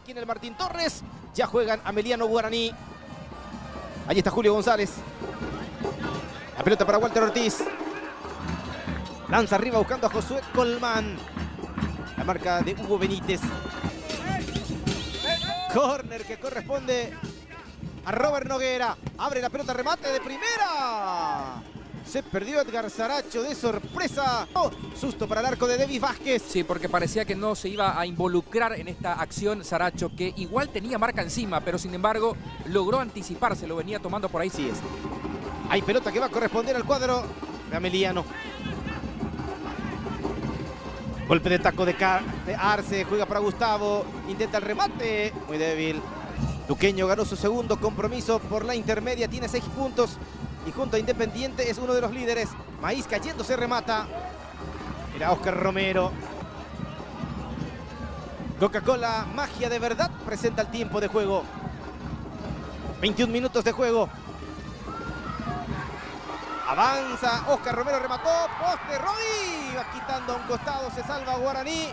aquí en el Martín Torres. Ya juegan Ameliano Guaraní. Allí está Julio González. La pelota para Walter Ortiz. Lanza arriba buscando a Josué Colmán. La marca de Hugo Benítez. Córner que corresponde a Robert Noguera. Abre la pelota, remate de primera. Se perdió Edgar Saracho de sorpresa. Oh, susto para el arco de Davis Vázquez. Sí, porque parecía que no se iba a involucrar en esta acción Saracho, que igual tenía marca encima, pero sin embargo logró anticiparse, lo venía tomando por ahí. Sí es. Hay pelota que va a corresponder al cuadro de Ameliano. Golpe de taco de Arce, juega para Gustavo, intenta el remate, muy débil. Luqueño ganó su segundo compromiso por la intermedia, tiene 6 puntos y junto a Independiente es uno de los líderes. Maíz cayendo se remata. Era Oscar Romero. Coca-Cola, magia de verdad, presenta el tiempo de juego. 21 minutos de juego. Avanza, Oscar Romero remató, poste, Rodi va quitando a un costado, se salva Guaraní.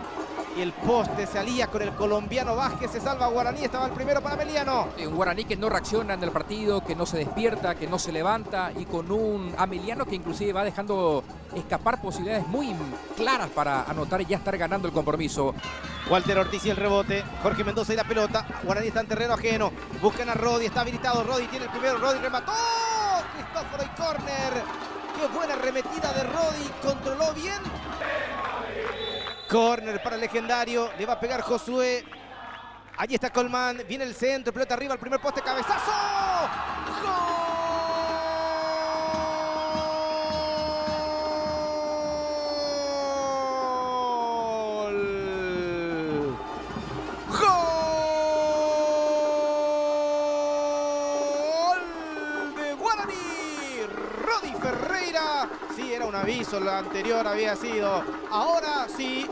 Y el poste se alía con el colombiano Vázquez, se salva Guaraní, estaba el primero para Ameliano. Un Guaraní que no reacciona en el partido, que no se despierta, que no se levanta, y con un Ameliano que inclusive va dejando escapar posibilidades muy claras para anotar y ya estar ganando el compromiso. Walter Ortiz y el rebote, Jorge Mendoza y la pelota, Guaraní está en terreno ajeno, buscan a Rodi, está habilitado, Rodi tiene el primero, Rodi remató, Cristóforo y córner. Qué buena arremetida de Rodi, controló bien. Córner para el legendario, le va a pegar Josué. Allí está Colmán, viene el centro, pelota arriba, el primer poste, cabezazo. ¡Gol! Ferreira, sí, era un aviso, lo anterior había sido. Ahora sí,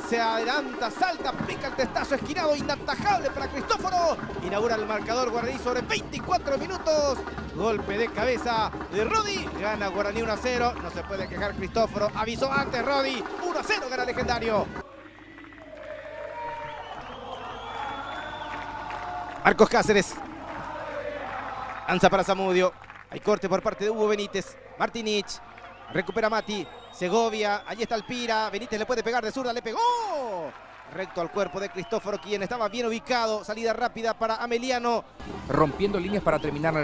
se adelanta, salta, pica el testazo esquinado, inatajable para Cristóforo. Inaugura el marcador Guaraní sobre 24 minutos. Golpe de cabeza de Rodi, gana Guaraní 1-0. No se puede quejar Cristóforo, avisó antes Rodi. 1-0 gana Legendario. Marcos Cáceres. Lanza para Zamudio. Hay corte por parte de Hugo Benítez. Martinich. Recupera Mati. Segovia. Allí está Alpira. Benítez le puede pegar de zurda. Le pegó. Recto al cuerpo de Cristóforo, quien estaba bien ubicado. Salida rápida para Ameliano. Rompiendo líneas para terminar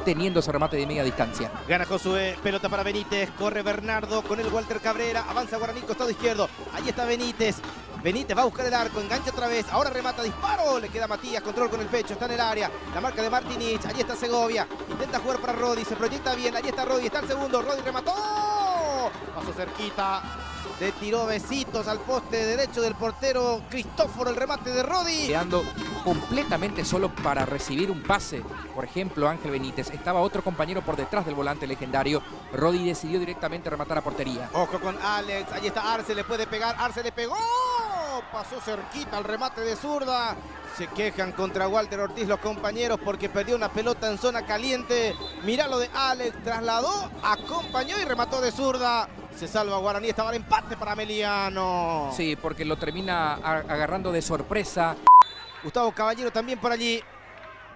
teniendo ese remate de media distancia. Gana Josué. Pelota para Benítez. Corre Bernardo con el Walter Cabrera. Avanza Guaraní, costado izquierdo. Allí está Benítez. Benítez va a buscar el arco, engancha otra vez, ahora remata, disparo, le queda Matías, control con el pecho, está en el área, la marca de Martinich, allí está Segovia, intenta jugar para Rodi, se proyecta bien, allí está Rodi, está el segundo, Rodi remató, pasó cerquita, le tiró besitos al poste derecho del portero Cristóforo, el remate de Rodi. Quedando completamente solo para recibir un pase, por ejemplo Ángel Benítez, estaba otro compañero por detrás del volante legendario, Rodi decidió directamente rematar a portería. Ojo con Alex, allí está Arce, le puede pegar, Arce le pegó. Pasó cerquita al remate de zurda. Se quejan contra Walter Ortiz los compañeros porque perdió una pelota en zona caliente. Mirá lo de Alex, trasladó, acompañó y remató de zurda. Se salva Guaraní, estaba el empate para Ameliano. Sí, porque lo termina agarrando de sorpresa. Gustavo Caballero también por allí.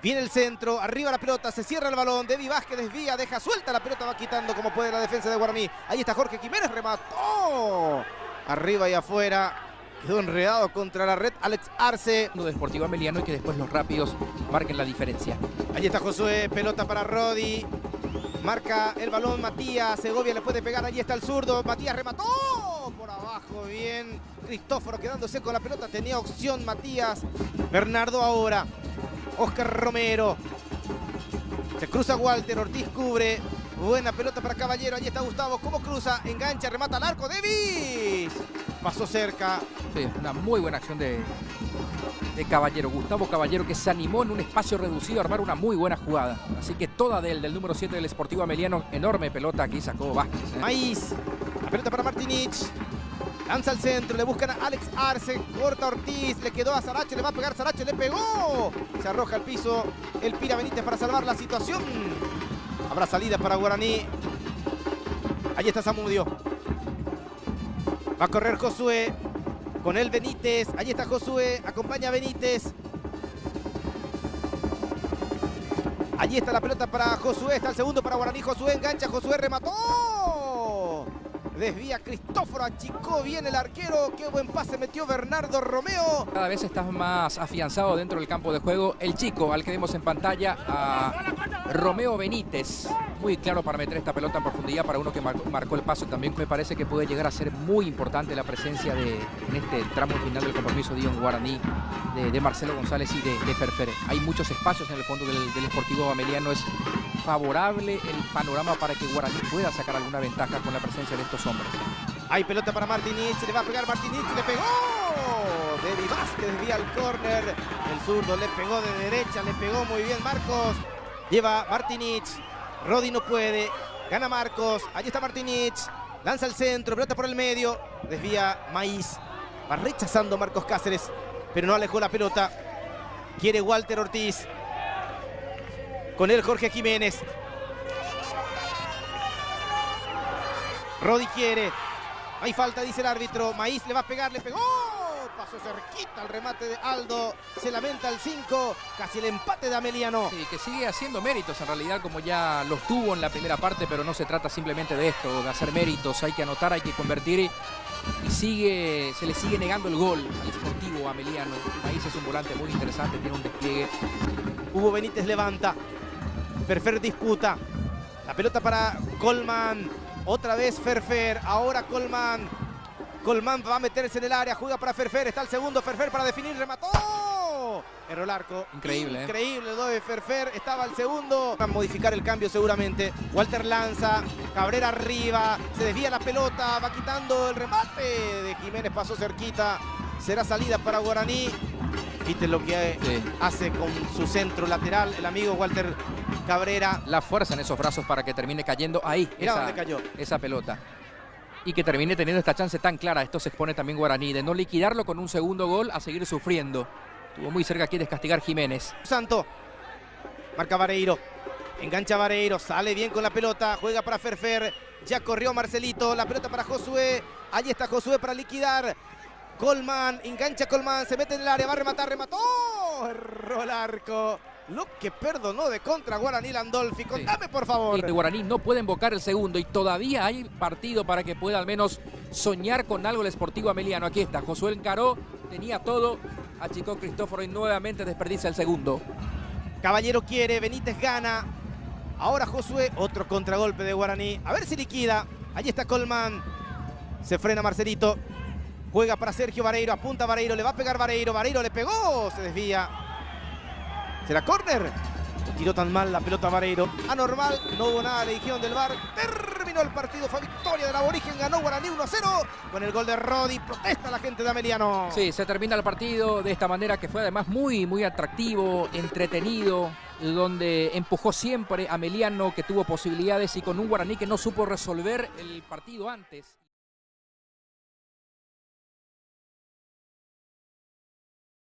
Viene el centro, arriba la pelota, se cierra el balón. David Vázquez desvía, deja suelta la pelota, va quitando como puede la defensa de Guaraní. Ahí está Jorge Jiménez, remató. Arriba y afuera. Quedó enredado contra la red Alex Arce. De Sportivo Ameliano y que después los rápidos marquen la diferencia. Allí está Josué, pelota para Rodi. Marca el balón Matías, Segovia le puede pegar, allí está el zurdo. Matías remató por abajo, bien. Cristóforo quedándose con la pelota, tenía opción Matías. Bernardo ahora. Oscar Romero. Se cruza Walter, Ortiz cubre. Buena pelota para Caballero, allí está Gustavo. ¿Cómo cruza? Engancha, remata al arco. Davis. Pasó cerca. Sí, una muy buena acción de Caballero. Gustavo Caballero, que se animó en un espacio reducido a armar una muy buena jugada. Así que toda del número 7 del Sportivo Ameliano. Enorme pelota aquí sacó Vázquez. Maíz. La pelota para Martinich. Lanza al centro, le buscan a Alex Arce, corta Ortiz, le quedó a Sarache, le va a pegar Sarache, le pegó. Se arroja al piso el Pira Benítez para salvar la situación. Habrá salida para Guaraní. Allí está Zamudio. Va a correr Josué. Con él Benítez. Allí está Josué. Acompaña a Benítez. Allí está la pelota para Josué, está el segundo para Guaraní. Josué engancha, Josué remató. Desvía Cristóforo, achicó bien el arquero. Qué buen pase metió Bernardo Romeo. Cada vez estás más afianzado dentro del campo de juego. El chico al que vemos en pantalla, a Romeo Benítez, muy claro para meter esta pelota en profundidad para uno que marcó el paso. También me parece que puede llegar a ser muy importante la presencia en este tramo final del compromiso de Guaraní, de Marcelo González y de Ferfere. Hay muchos espacios en el fondo del Sportivo Ameliano. Es favorable el panorama para que Guaraní pueda sacar alguna ventaja con la presencia de estos hombres. Hay pelota para Martinich, le va a pegar Martinich, le pegó. Devi Vázquez desvía al córner. El zurdo le pegó de derecha, le pegó muy bien Marcos. Lleva Martinich, Rodi no puede, gana Marcos. Allí está Martinich, lanza el centro, pelota por el medio, desvía Maíz. Va rechazando Marcos Cáceres, pero no alejó la pelota. Quiere Walter Ortiz. Con él Jorge Jiménez. Rodi quiere. Hay falta, dice el árbitro. Maíz le va a pegar, le pegó. Pasó cerquita al remate de Aldo. Se lamenta el 5. Casi el empate de Ameliano. Sí, que sigue haciendo méritos en realidad, como ya los tuvo en la primera parte, pero no se trata simplemente de esto, de hacer méritos. Hay que anotar, hay que convertir. Y se le sigue negando el gol al Sportivo Ameliano. Maíz es un volante muy interesante, tiene un despliegue. Hugo Benítez levanta. Ferfer disputa. La pelota para Colman. Otra vez Ferfer. Ahora Colman. Colman va a meterse en el área. Juega para Ferfer. Está el segundo. Ferfer para definir. Remató. Erró el arco. Increíble. Increíble lo de Ferfer. Estaba el segundo. Va a modificar el cambio seguramente. Walter lanza. Cabrera arriba. Se desvía la pelota. Va quitando el remate de Jiménez. Pasó cerquita. Será salida para Guaraní. Viste lo que hace con su centro lateral el amigo Walter Cabrera. La fuerza en esos brazos para que termine cayendo ahí. Mirá dónde cayó esa pelota. Y que termine teniendo esta chance tan clara. Esto se expone también Guaraní, de no liquidarlo con un segundo gol, a seguir sufriendo. Estuvo muy cerca aquí de castigar Jiménez. Santo. Marca Vareiro. Engancha Vareiro. Sale bien con la pelota. Juega para Ferfer. Ya corrió Marcelito. La pelota para Josué. Allí está Josué para liquidar. Colman, engancha Colman, se mete en el área, va a rematar, remató, erró el arco. Lo que perdonó de contra Guaraní Landolfi. Contame, por favor. Y Guaraní no puede invocar el segundo y todavía hay partido para que pueda al menos soñar con algo el Sportivo Ameliano. Aquí está, Josué encaró, tenía todo, achicó Cristóforo y nuevamente desperdicia el segundo. Caballero quiere, Benítez gana. Ahora Josué, otro contragolpe de Guaraní. A ver si liquida. Allí está Colman. Se frena Marcelito. Juega para Sergio Vareiro, apunta Vareiro, le va a pegar Vareiro, Vareiro le pegó, se desvía. ¿Será córner? Tiró tan mal la pelota Vareiro. Anormal, no hubo nada, le dijeron del VAR. Terminó el partido, fue victoria del Aborigen, ganó Guaraní 1-0 con el gol de Rodi. Protesta la gente de Ameliano. Sí, se termina el partido de esta manera que fue además muy, muy atractivo, entretenido, donde empujó siempre Ameliano, que tuvo posibilidades, y con un Guaraní que no supo resolver el partido antes.